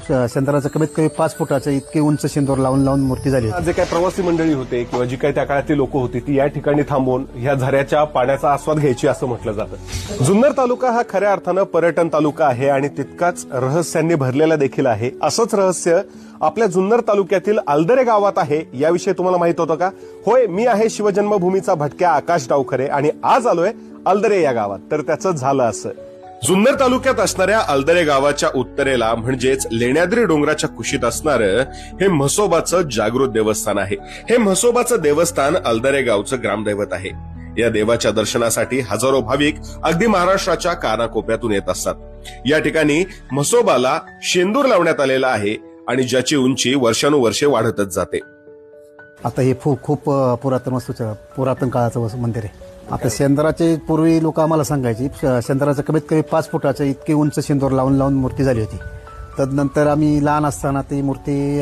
शेंदराचं कमीत कमी 5 फुटाचं इतके उंच शेंदूर लावून लावून मूर्ती झाली होती। जे काही प्रवासी मंडळी होते किंवा जी काही त्या काळातली लोक होती ती या ठिकाणी थांबून ह्या झऱ्याच्या पाण्याचा आस्वाद घ्यायची असं म्हटलं जातं। जुन्नर तालुका हा खऱ्या अर्थानं पर्यटन तालुका आहे आणि तितकाच रहस्यांनी भरलेला देखील आहे। असंच रहस्य आपल्या जुन्नर तालुक्यातील आलदरे गावात आहे। याविषयी तुम्हाला माहित होतं का? होय, मी आहे शिवजन्मभूमीचा भटक्या आकाश डावखरे आणि आज आलोय आलदरे या गावात। तर त्याचं झालं असं, जुन्नर तालुक्यात असणाऱ्या आलदरे गावाच्या उत्तरेला म्हणजेच लेण्याद्री डोंगराच्या कुशीत असणारं हे म्हसोबाचं जागृत देवस्थान आहे। हे म्हसोबाचं देवस्थान आलदरे गावचं ग्रामदैवत आहे। या देवाच्या दर्शनासाठी हजारो भाविक अगदी महाराष्ट्राच्या कानाकोपऱ्यातून येत असतात। या ठिकाणी म्हसोबाला शेंदूर लावण्यात आलेला आहे आणि ज्याची उंची वर्षानुवर्षे वाढतच जाते। आता हे खूप पुरातन काळाचं मंदिर आहे। आता शेंदराचे पूर्वी लोक आम्हाला सांगायची शेंदराचं कमीत कमी 5 फुटाचं इतके उंच शेंदूर लावून लावून मूर्ती झाली होती। तदनंतर आम्ही लहान असताना ती मूर्ती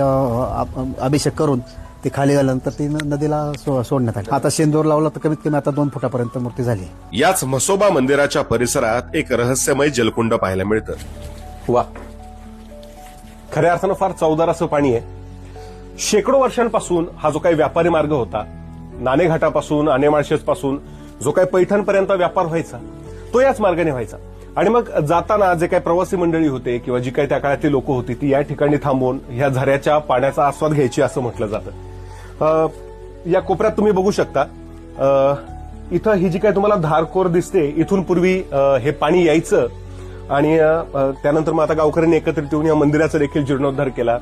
अभिषेक करून ती खाली गेल्यानंतर ती नदीला सोडण्यात आली। आता शेंदूर लावला तर कमीत कमी आता 2 फुटापर्यंत मूर्ती झाली। याच म्हसोबा मंदिराच्या परिसरात एक रहस्यमय जलकुंड पाहायला मिळतं। वा, खऱ्या अर्थानं फार चवदार असं पाणी आहे। शेकडो वर्षांपासून हा जो काही व्यापारी मार्ग होता, नाणेघाटापासून आनेमाळशेजपासून जो काही पैठणपर्यंत व्यापार व्हायचा तो याच मार्गाने व्हायचा। आणि मग जाताना जे काही प्रवासी मंडळी होते किंवा जी काही त्या काळातली लोक होती ती या ठिकाणी थांबून ह्या झऱ्याच्या पाण्याचा आस्वाद घ्यायची असं म्हटलं जातं। या कोपऱ्यात तुम्ही बघू शकता, इथं ही जी काही तुम्हाला धारकोर दिसते, इथून पूर्वी हे पाणी यायचं आणि त्यानंतर मग आता गावकऱ्यांनी एकत्रित येऊन या मंदिराचा देखील जीर्णोद्धार केला।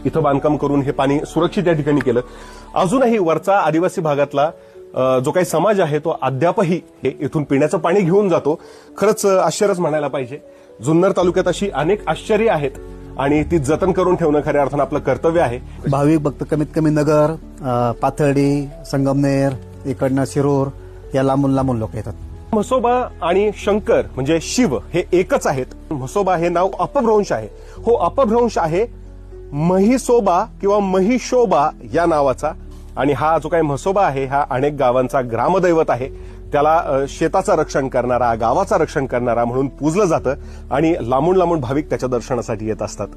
इथं बांधकाम करून हे पाणी सुरक्षित या ठिकाणी केलं। अजूनही वरचा आदिवासी भागातला जो काही समाज आहे तो अद्यापही इथून पिण्याचं पाणी घेऊन जातो। खरंच आश्चर्यच म्हणायला पाहिजे। जुन्नर तालुक्यात अशी अनेक आश्चर्य आहेत आणि ती जतन करून ठेवणं खऱ्या अर्थानं आपलं कर्तव्य आहे। भाविक भक्त कमीत कमी नगर, पाथर्डी, संगमनेर, इकडनं शिरूर या लांबून लोक येतात। म्हसोबा आणि शंकर म्हणजे शिव हे एकच आहेत। म्हसोबा हे नाव अपभ्रंश आहे। हो, अपभ्रंश आहे महिसोबा किंवा महिशोबा या नावाचा। आणि हा जो काही म्हसोबा आहे हा अनेक गावांचा ग्रामदैवत आहे। त्याला शेताचं रक्षण करणारा, गावाचं रक्षण करणारा म्हणून पूजलं जातं आणि लांबून भाविक त्याच्या दर्शनासाठी येत असतात।